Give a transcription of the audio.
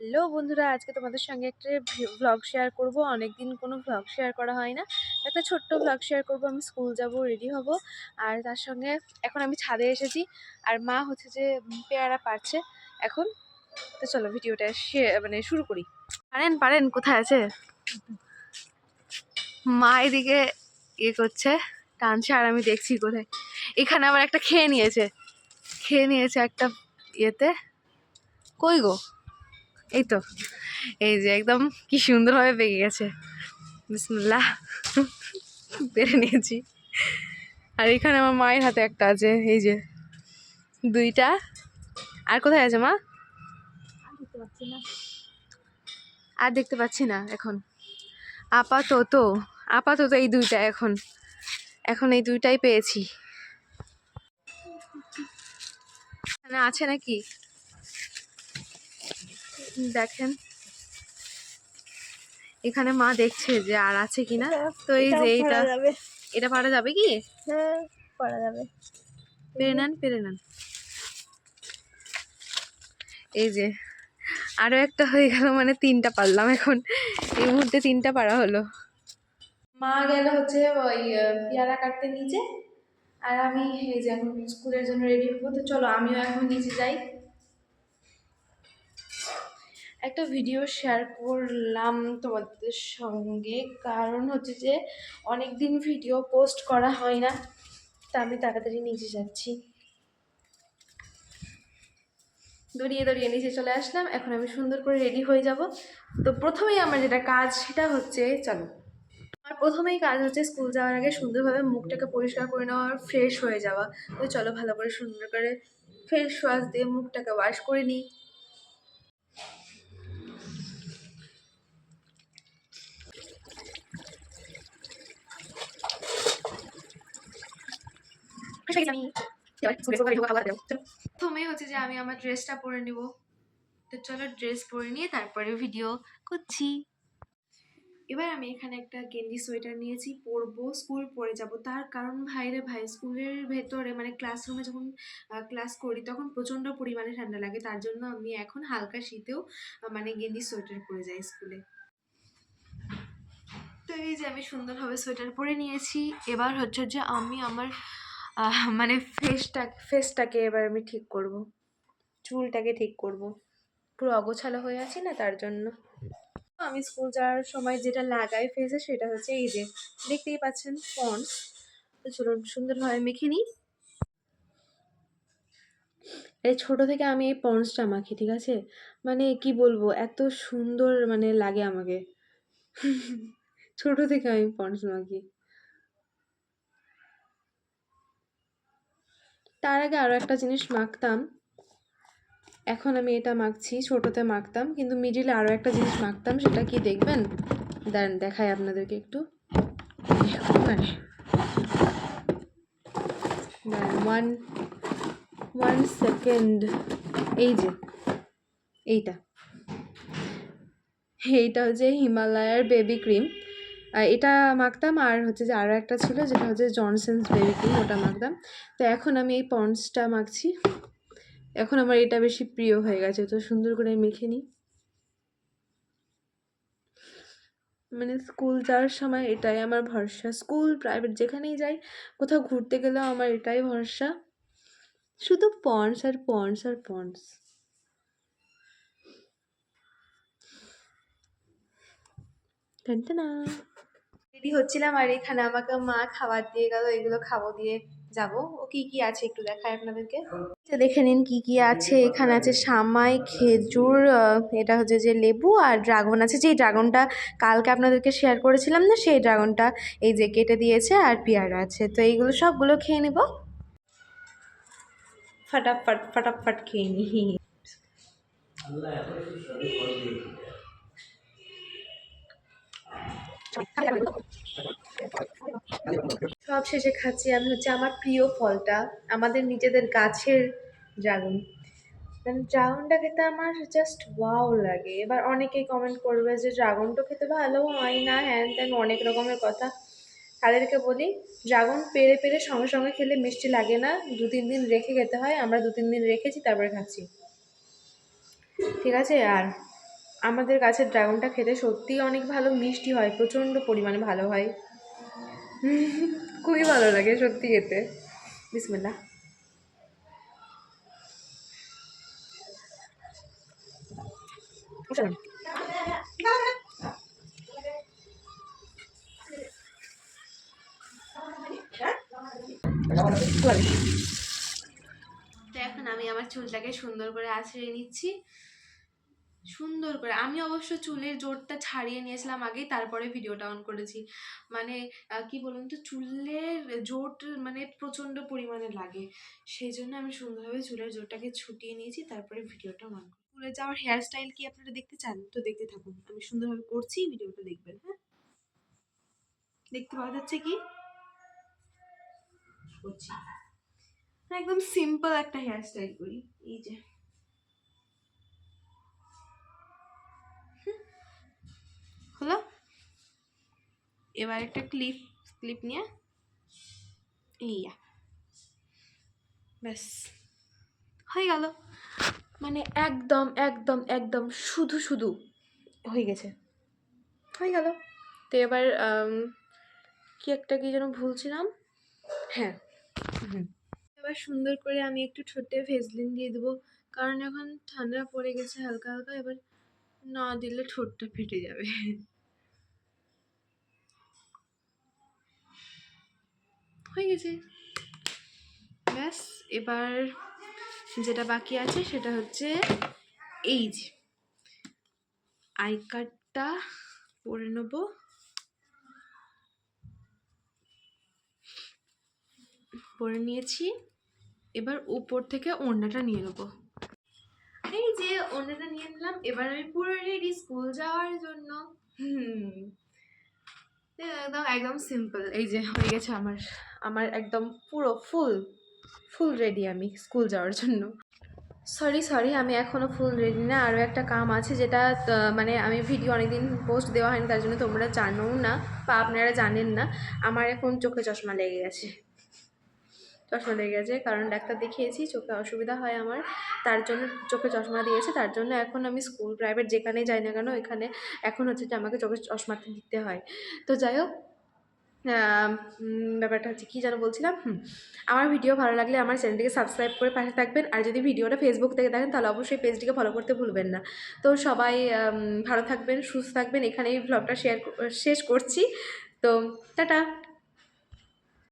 Hello বন্ধুরা, আজকে তোমাদের সঙ্গে একটা ভ্লগ শেয়ার করব। অনেকদিন কোনো ভ্লগ শেয়ার করা হয় না। একটা ছোট্ট ভ্লগ শেয়ার করব। আমি স্কুল যাব, রেডি হব। আর তার সঙ্গে এখন আমি ছাদে এসেছি। আর মা হচ্ছে যে পেয়ারা পাড়ছে এখন। তো চলো ভিডিওটা শুরু করি। পারেন পারেন কোথায় আছে মা? এদিকে ইয়ে করছে, টানছে, আর আমি দেখছি কোথায়। এখানে আবার একটা খেয়ে নিয়েছে একটা ইয়েতে। কই গো? এই তো, এই যে একদম কি সুন্দরভাবে পেকে গেছে। বিসমিল্লাহ, পেরে নিয়েছি। আর এখানে আমার মায়ের হাতে একটা আছে, এই যে দুইটা। আর কোথায় আছে মা? আর দেখতে পাচ্ছি না এখন। আপাতত আপাতত এই দুইটা এখন এখন এই দুইটাই পেয়েছি। এখানে আছে নাকি দেখেন। এখানে মা দেখছে যে আর আছে কিনা। তো এই যে এটা পারা যাবে কি? হ্যাঁ, পারা যাবে। পেরে নেন। এই যে আরো একটা হয়ে গেল, মানে তিনটা পারলাম এখন। এই মুহূর্তে তিনটা পারা হলো। মা গেল হচ্ছে ওই পেয়ারা কাটতে নিচে, আর আমি এই যে এখন স্কুলের জন্য রেডি হবো। তো চলো আমিও এখন নিচে যাই। একটা ভিডিও শেয়ার করলাম তোমাদের সঙ্গে, কারণ হচ্ছে যে অনেক দিন ভিডিও পোস্ট করা হয় না। তা আমি তাড়াতাড়ি নিচে যাচ্ছি। দড়িয়ে দড়িয়ে নিচে চলে আসলাম। এখন আমি সুন্দর করে রেডি হয়ে যাব। তো প্রথমেই আমার যেটা কাজ সেটা হচ্ছে, চলো, আর প্রথমেই কাজ হচ্ছে স্কুল যাওয়ার আগে সুন্দরভাবে মুখটাকে পরিষ্কার করে নেওয়া আর ফ্রেশ হয়ে যাওয়া। তো চলো ভালো করে সুন্দর করে ফেস ওয়াশ দিয়ে মুখটাকে ওয়াশ করে নিই। প্রথমে হচ্ছে যে আমি আমার ড্রেসটা পরে নিব। তো চলো ড্রেস পরে নিয়ে তারপরে ভিডিও করছি। এবার আমি এখানে একটা গেঞ্জি সোয়েটার নিয়েছি, পরবো, স্কুল পরে যাব। তার কারণ ভাইরে ভাই, স্কুলের ভেতরে মানে ক্লাসরুমে যখন ক্লাস করি তখন প্রচণ্ড পরিমাণে ঠান্ডা লাগে। তার জন্য আমি এখন হালকা শীতেও মানে গেঞ্জি সোয়েটার পরে যাই স্কুলে। তো এই যে আমি সুন্দরভাবে সোয়েটার পরে নিয়েছি। এবার হচ্ছে যে আমি আমার মানে ফেসটাকে এবার আমি ঠিক করব, চুলটাকে ঠিক করব। পুরো অগোছালো হয়ে আছি না, তার জন্য। আমি স্কুল যাওয়ার সময় যেটা লাগাই ফেসে সেটা হচ্ছে এই যে দেখতেই পাচ্ছেন পন্ডস। তো চলুন সুন্দরভাবে মেখে নিই। এই ছোট থেকে আমি এই পন্ডসটা মাখি, ঠিক আছে? মানে কি বলবো, এত সুন্দর মানে লাগে আমাকে। ছোট থেকে আমি পন্ডস মাখি। তার আগে আরো একটা জিনিস মাখতাম, এখন আমি এটা মাখছি। ছোটতে মাখতাম, কিন্তু মিডিলে আরো একটা জিনিস মাখতাম। সেটা কি দেখবেন? দাঁড়ান দেখাই আপনাদেরকে একটু। One second. এই যে এইটা এইটা হচ্ছে হিমালয়ার বেবি ক্রিম। এটা মাখতাম। আর হচ্ছে যে আরও একটা ছিল যেটা হচ্ছে জনসন্স বেবি ক্রিম, ওটা মাখতাম। তো এখন আমি এই পন্ডসটা মাখছি। এখন আমার এটা বেশি প্রিয় হয়ে গেছে। তো সুন্দর করে মেখে নিই। মানে স্কুল যাওয়ার সময় এটাই আমার ভরসা। স্কুল, প্রাইভেট, যেখানেই যাই, কোথাও ঘুরতে গেলেও আমার এটাই ভরসা। শুধু পন্ডস আর পন্ডস আর পন্ডস। রেডি হচ্ছিলাম, আর এখানে আমাকে মা খাবার দিয়ে গেল। এগুলো খাবো দিয়ে যাব। ও কি কি আছে একটু দেখায় আপনাদেরকে। দেখে নিন কি কি আছে। এখানে আছে সামাই, খেজুর, এটা হচ্ছে যে লেবু, আর ড্রাগন আছে। যে ড্রাগনটা কালকে আপনাদেরকে শেয়ার করেছিলাম না, সেই ড্রাগনটা এই যে কেটে দিয়েছে। আর পেয়ারা আছে। তো এইগুলো সবগুলো খেয়ে নেব। ফটাফট ফটাফট খেয়ে নি। সব শেষে খাচ্ছি আমি হচ্ছে আমার প্রিয় ফলটা, আমাদের নিজেদের গাছের ড্রাগন। মানে ড্রাগনটা খেতে আমার জাস্ট ওয়াও লাগে। এবার অনেকেই কমেন্ট করবে যে ড্রাগনটা খেতে ভালো হয় না, হ্যান ত্যান অনেক রকমের কথা। তাদেরকে বলি, ড্রাগন পেরে পেরে সঙ্গে সঙ্গে খেলে মিষ্টি লাগে না, 2-3 দিন রেখে খেতে হয়। আমরা 2-3 দিন রেখেছি, তারপরে খাচ্ছি, ঠিক আছে? আর আমাদের গাছের ড্রাগনটা খেতে সত্যিই অনেক ভালো, মিষ্টি হয়, প্রচণ্ড পরিমাণে ভালো হয়। খুবই ভালো লাগে সত্যি খেতে। বিসমিল্লাহ। তো এখন আমি আমার চুলটাকে সুন্দর করে আঁচড়ে নিচ্ছি, সুন্দর করে। আমি অবশ্য চুলের জোরটা ছাড়িয়ে নিয়েছিলাম আগেই, তারপরে ভিডিওটা অন করেছি। মানে কি বলুন তো, চুলের জোট মানে প্রচণ্ড পরিমাণে লাগে, সেই জন্য আমি সুন্দরভাবে চুলের জোরটাকে ছুটিয়ে নিয়েছি, তারপরে ভিডিওটা অন করি। চুলে যাওয়ার হেয়ার স্টাইল কি আপনারা দেখতে চান? তো দেখতে থাকুন, আমি সুন্দরভাবে করছি, ভিডিওটা দেখবেন। হ্যাঁ, দেখতে পাওয়া যাচ্ছে কি করছি? একদম সিম্পল একটা হেয়ার স্টাইল করি, এই যে। হলো, এবার একটা ক্লিপ নিয়ে ইয়া, ব্যাস হয়ে গেল। মানে একদম একদম একদম শুধু শুধু হয়ে গেছে, হয়ে গেল। তো এবার কি যেন ভুলছিলাম, হ্যাঁ এবার সুন্দর করে আমি একটু ঠোঁটে ভেসলিন দিয়ে দেবো, কারণ এখন ঠান্ডা পড়ে গেছে হালকা হালকা, এবার না দিলে ঠোঁটটা ফেটে যাবে। হয়ে গেছে, ব্যাস। এবার যেটা বাকি আছে সেটা হচ্ছে এই যে আই কার্ডটা পরে নেব। পরে নিয়েছি, এবার উপর থেকে ওড়নাটা নিয়ে নেবো। এই যে ওড়নাটা নিয়ে নিলাম, এবার আমি পুরো রেডি স্কুল যাওয়ার জন্য। একদম একদম সিম্পল। এই যে হয়ে গেছে আমার আমার একদম পুরো ফুল রেডি আমি স্কুল যাওয়ার জন্য। সরি আমি এখনও ফুল রেডি না, আরও একটা কাম আছে, যেটা মানে আমি ভিডিও অনেকদিন পোস্ট দেওয়া হয়নি, তার জন্য তোমরা জানোও না বা আপনারা জানেন না। আমার এখন চোখে চশমা লেগে গেছে, কারণ ডাক্তার দেখিয়েছি, চোখে অসুবিধা হয় আমার, তার জন্য চোখে চশমা দিয়েছে। তার জন্য এখন আমি স্কুল প্রাইভেট যেখানেই যাই না কেন, এখানে এখন হচ্ছে যে আমাকে চোখে চশমাটা দিতে হয়। তো যাই হোক, ব্যাপারটা হচ্ছে কী যেন বলছিলাম। আমার ভিডিও ভালো লাগলে আমার চ্যানেলটিকে সাবস্ক্রাইব করে পাশে থাকবেন, আর যদি ভিডিওটা ফেসবুক থেকে দেখেন তাহলে অবশ্যই পেজটিকে ফলো করতে ভুলবেন না। তো সবাই ভালো থাকবেন, সুস্থ থাকবেন, এখানেই ব্লগটা শেষ করছি। তো টাটা।